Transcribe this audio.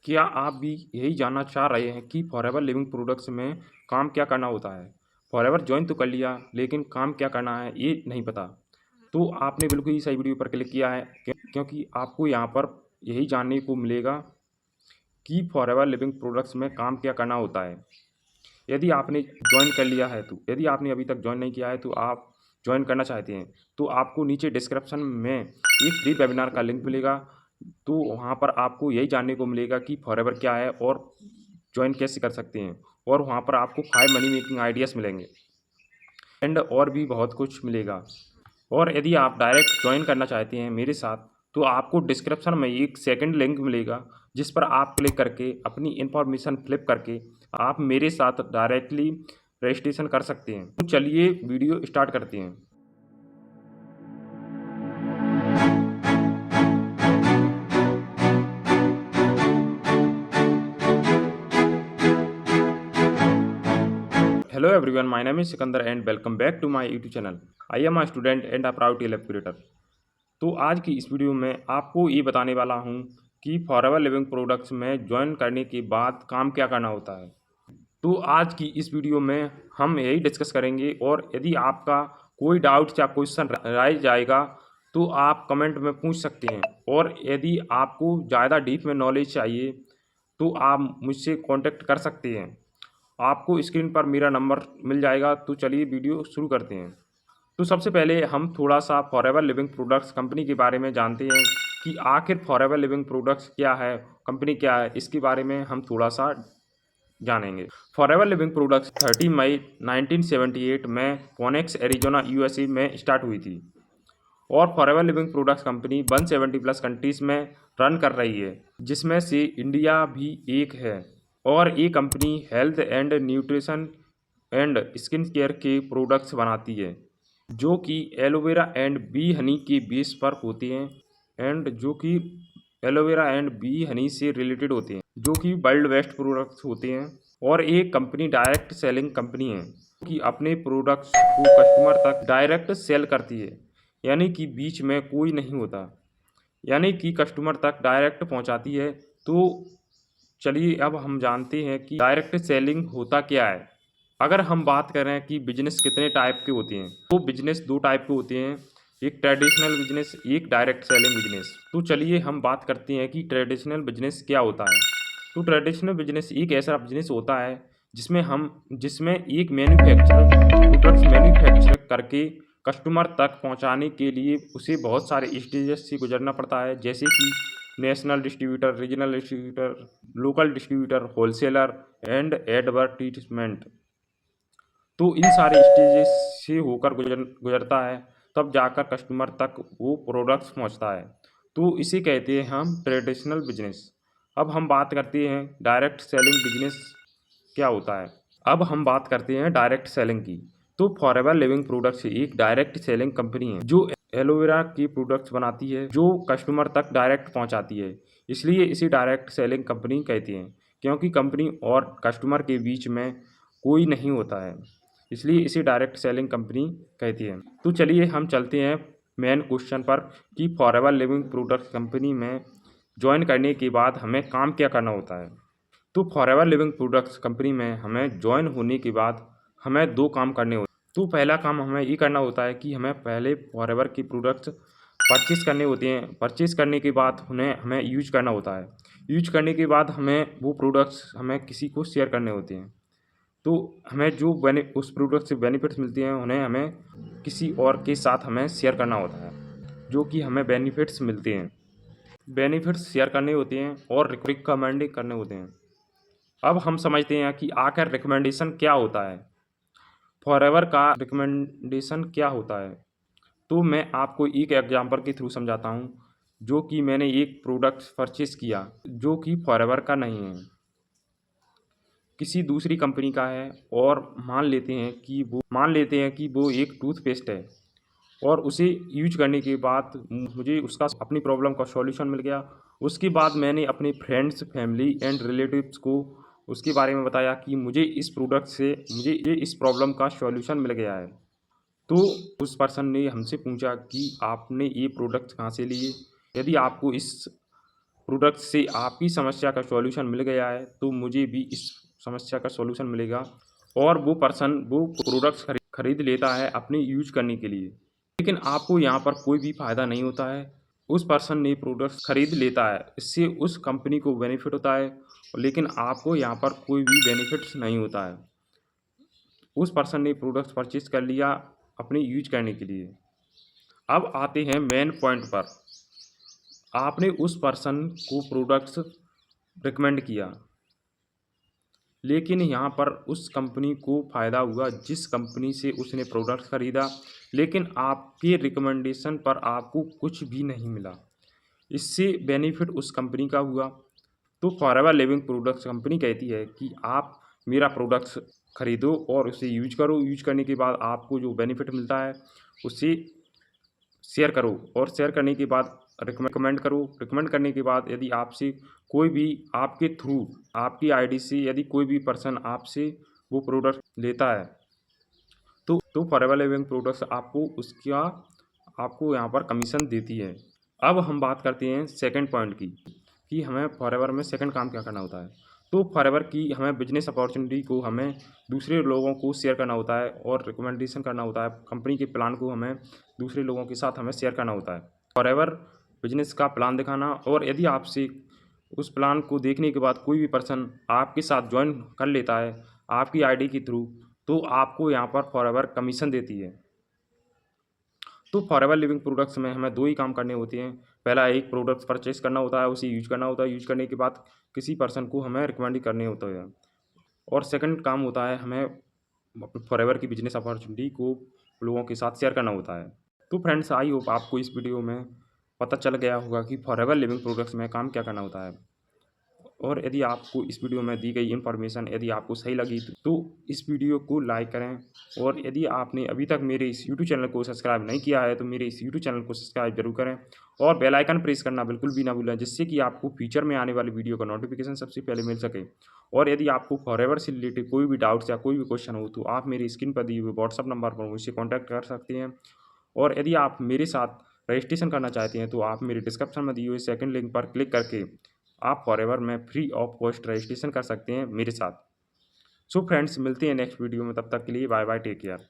क्या आप भी यही जानना चाह रहे हैं कि फॉरएवर लिविंग प्रोडक्ट्स में काम क्या करना होता है? फॉरएवर जॉइन तो कर लिया, लेकिन काम क्या करना है ये नहीं पता। तो आपने बिल्कुल ही सही वीडियो पर क्लिक किया है क्योंकि आपको यहाँ पर यही जानने को मिलेगा कि फॉरएवर लिविंग प्रोडक्ट्स में काम क्या करना होता है। यदि आपने जॉइन कर लिया है तो यदि आपने अभी तक जॉइन नहीं किया है तो आप जॉइन करना चाहते हैं तो आपको नीचे डिस्क्रिप्शन में एक फ्री वेबिनार का लिंक मिलेगा। तो वहाँ पर आपको यही जानने को मिलेगा कि फॉरएवर क्या है और जॉइन कैसे कर सकते हैं, और वहाँ पर आपको 5 मनी मेकिंग आइडियाज़ मिलेंगे एंड और भी बहुत कुछ मिलेगा। और यदि आप डायरेक्ट ज्वाइन करना चाहते हैं मेरे साथ तो आपको डिस्क्रिप्शन में एक सेकंड लिंक मिलेगा जिस पर आप क्लिक करके अपनी इन्फॉर्मेशन फिलअप करके आप मेरे साथ डायरेक्टली रजिस्ट्रेशन कर सकते हैं। तो चलिए वीडियो स्टार्ट करते हैं। Hello everyone, my name is Sikandar and welcome back to my YouTube channel. I am a student and a proud TLF creator. तो आज की इस वीडियो में आपको ये बताने वाला हूँ कि फॉरएवर लिविंग प्रोडक्ट्स में ज्वाइन करने के बाद काम क्या करना होता है। तो आज की इस वीडियो में हम यही डिस्कस करेंगे, और यदि आपका कोई डाउट या क्वेश्चन रह जाएगा तो आप कमेंट में पूछ सकते हैं। और यदि आपको ज़्यादा डीप में नॉलेज चाहिए तो आप मुझसे कांटेक्ट कर सकते हैं। आपको स्क्रीन पर मेरा नंबर मिल जाएगा। तो चलिए वीडियो शुरू करते हैं। तो सबसे पहले हम थोड़ा सा फॉरएवर लिविंग प्रोडक्ट्स कंपनी के बारे में जानते हैं कि आखिर फॉरएवर लिविंग प्रोडक्ट्स क्या है, कंपनी क्या है, इसके बारे में हम थोड़ा सा जानेंगे। फॉरएवर लिविंग प्रोडक्ट्स 30 मई 1978 में फोनेक्स एरिजोना यूएसए में स्टार्ट हुई थी, और forever living products company 170 plus countries में रन कर रही है, जिसमें से इंडिया भी एक है। और ये company health and nutrition and skin care के प्रोडक्ट्स बनाती है जो कि एलोवेरा एंड बी हनी के बेस पर होते हैं, एंड जो कि एलोवेरा एंड बी हनी से रिलेटेड होते हैं, जो कि वर्ल्ड बेस्ट प्रोडक्ट्स होते हैं। और एक कंपनी डायरेक्ट सेलिंग कंपनी है कि अपने प्रोडक्ट्स को कस्टमर तक डायरेक्ट सेल करती है, यानी कि बीच में कोई नहीं होता, यानी कि कस्टमर तक डायरेक्ट पहुंचाती है। तो चलिए अब हम जानते हैं कि डायरेक्ट सेलिंग होता क्या है। अगर हम बात करें कि बिजनेस कितने टाइप के होते हैं, तो बिजनेस दो टाइप के होते हैं, एक ट्रेडिशनल बिजनेस, एक डायरेक्ट सेलिंग बिजनेस। तो चलिए हम बात करते हैं कि ट्रेडिशनल बिजनेस क्या होता है। तो ट्रेडिशनल बिजनेस एक ऐसा बिजनेस होता है जिसमें एक मैन्युफैक्चरर प्रोडक्ट्स मैन्युफैक्चर करके कस्टमर तक पहुंचाने के लिए उसे बहुत सारे स्टेजेस से गुजरना पड़ता है, जैसे कि national distributor, regional distributor, local distributor, wholesaler and advertisement. तो इन सारे स्टेजेस से होकर गुजरता है, तब जाकर कस्टमर तक वो प्रोडक्ट्स पहुंचता है। तो इसे कहते हैं हम ट्रेडिशनल बिजनेस। अब हम बात करते हैं डायरेक्ट सेलिंग बिजनेस क्या होता है। अब हम बात करते हैं डायरेक्ट सेलिंग की। तो फॉरएवर लिविंग प्रोडक्ट्स एक डायरेक्ट सेलिंग कंपनी है जो एलोवेरा की प्रोडक्ट्स बनाती है, जो कस्टमर तक डायरेक्ट पहुंचाती है। इसलिए इसे डायरेक्ट सेलिंग कंपनी कहते हैं, क्योंकि कंपनी और कस्टमर के बीच में कोई नहीं होता है, इसलिए इसे डायरेक्ट सेलिंग कंपनी कहती है। तो चलिए हम चलते हैं मेन क्वेश्चन पर कि फॉरएवर लिविंग प्रोडक्ट्स कंपनी में ज्वाइन करने के बाद हमें काम क्या करना होता है। तो फॉरएवर लिविंग प्रोडक्ट्स कंपनी में हमें ज्वाइन होने के बाद हमें दो काम करने होते हैं। तो पहला काम हमें ये करना होता है कि हमें पहले फॉरएवर की प्रोडक्ट्स परचेज़ करने होते हैं। परचेज़ करने के बाद उन्हें हमें यूज करना होता है। यूज करने के बाद हमें वो प्रोडक्ट्स हमें किसी को शेयर करने होते हैं। तो हमें जो उस प्रोडक्ट से बेनिफिट्स मिलते हैं उन्हें हमें किसी और के साथ हमें शेयर करना होता है, जो कि हमें बेनिफिट्स मिलते हैं। बेनिफिट्स शेयर करने होते हैं और रिकमेंडिंग करने होते हैं। अब हम समझते हैं कि आखिर रिकमेंडेशन क्या होता है, फॉरएवर का रिकमेंडेशन क्या होता है। तो मैं आपको एक एग्जांपल के थ्रू समझाता हूँ, जो कि मैंने एक प्रोडक्ट परचेज़ किया जो कि फॉरएवर का नहीं है, किसी दूसरी कंपनी का है। और मान लेते हैं कि वो एक टूथपेस्ट है, और उसे यूज करने के बाद मुझे उसका अपनी प्रॉब्लम का सॉल्यूशन मिल गया। उसके बाद मैंने अपने फ्रेंड्स, फैमिली एंड रिलेटिव्स को उसके बारे में बताया कि मुझे इस प्रोडक्ट से मुझे ये इस प्रॉब्लम का सॉल्यूशन मिल गया है। तो उस पर्सन ने हमसे पूछा कि आपने ये प्रोडक्ट कहाँ से लिए। यदि आपको इस प्रोडक्ट से आपकी समस्या का सॉल्यूशन मिल गया है, तो मुझे भी इस समस्या का सॉल्यूशन मिलेगा और वो पर्सन वो प्रोडक्ट्स खरीद लेता है अपने यूज करने के लिए। लेकिन आपको यहाँ पर कोई भी फ़ायदा नहीं होता है। उस पर्सन ने प्रोडक्ट्स खरीद लेता है, इससे उस कंपनी को बेनिफिट होता है, लेकिन आपको यहाँ पर कोई भी बेनिफिट्स नहीं होता है। उस पर्सन ने प्रोडक्ट्स परचेज़ कर लिया अपने यूज करने के लिए। अब आते हैं मेन पॉइंट पर। आपने उस पर्सन को प्रोडक्ट्स रिकमेंड किया, लेकिन यहाँ पर उस कंपनी को फ़ायदा हुआ जिस कंपनी से उसने प्रोडक्ट्स खरीदा, लेकिन आपके रिकमेंडेशन पर आपको कुछ भी नहीं मिला। इससे बेनिफिट उस कंपनी का हुआ। तो फॉरएवर लिविंग प्रोडक्ट्स कंपनी कहती है कि आप मेरा प्रोडक्ट्स खरीदो और उसे यूज करो। यूज करने के बाद आपको जो बेनिफिट मिलता है उसे शेयर करो और शेयर करने के बाद रिकमेंड करो। रिकमेंड करने के बाद यदि आपसे कोई भी आपके थ्रू आपकी आईडी से यदि कोई भी पर्सन आपसे वो प्रोडक्ट लेता है, तो फॉरएवर लिविंग प्रोडक्ट्स आपको उसका आपको यहाँ पर कमीशन देती है। अब हम बात करते हैं सेकंड पॉइंट की कि हमें फॉरएवर में सेकंड काम क्या करना होता है। तो फॉरएवर की हमें बिजनेस अपॉर्चुनिटी को हमें दूसरे लोगों को शेयर करना होता है और रिकमेंडेशन करना होता है। कंपनी के प्लान को हमें दूसरे लोगों के साथ हमें शेयर करना होता है। फॉरएवर बिजनेस का प्लान दिखाना, और यदि आपसे उस प्लान को देखने के बाद कोई भी पर्सन आपके साथ ज्वाइन कर लेता है आपकी आईडी के थ्रू, तो आपको यहाँ पर फॉरएवर कमीशन देती है। तो फॉरएवर लिविंग प्रोडक्ट्स में हमें दो ही काम करने होते हैं। पहला एक प्रोडक्ट परचेस करना होता है, उसे यूज करना होता है। यूज करने के बाद किसी पर्सन को हमें रिकमेंड करने होता है। और सेकंड काम होता है हमें फॉरएवर की बिजनेस अपॉर्चुनिटी को लोगों के साथ शेयर करना होता है। तो फ्रेंड्स, आई होप आपको इस वीडियो में पता चल गया होगा कि फॉरएवर लिविंग प्रोडक्ट्स में काम क्या करना होता है। और यदि आपको इस वीडियो में दी गई इन्फॉर्मेशन यदि आपको सही लगी तो इस वीडियो को लाइक करें। और यदि आपने अभी तक मेरे इस यूट्यूब चैनल को सब्सक्राइब नहीं किया है तो मेरे इस यूट्यूब चैनल को सब्सक्राइब जरूर करें और बेल आइकन प्रेस करना बिल्कुल भी ना भूलें, जिससे कि आपको फ्यूचर में आने वाली वीडियो का नोटिफिकेशन सबसे पहले मिल सके। और यदि आपको फॉरएवर से रिलेटेड कोई भी डाउट्स या कोई भी क्वेश्चन हो तो आप मेरी स्क्रीन पर दिए हुए व्हाट्सअप नंबर पर मुझसे कॉन्टैक्ट कर सकते हैं। और यदि आप मेरे साथ रजिस्ट्रेशन करना चाहते हैं तो आप मेरे डिस्क्रिप्शन में दिए हुए सेकंड लिंक पर क्लिक करके आप फॉरएवर में फ्री ऑफ कॉस्ट रजिस्ट्रेशन कर सकते हैं मेरे साथ। सो फ्रेंड्स, मिलते हैं नेक्स्ट वीडियो में, तब तक के लिए बाय बाय, टेक केयर।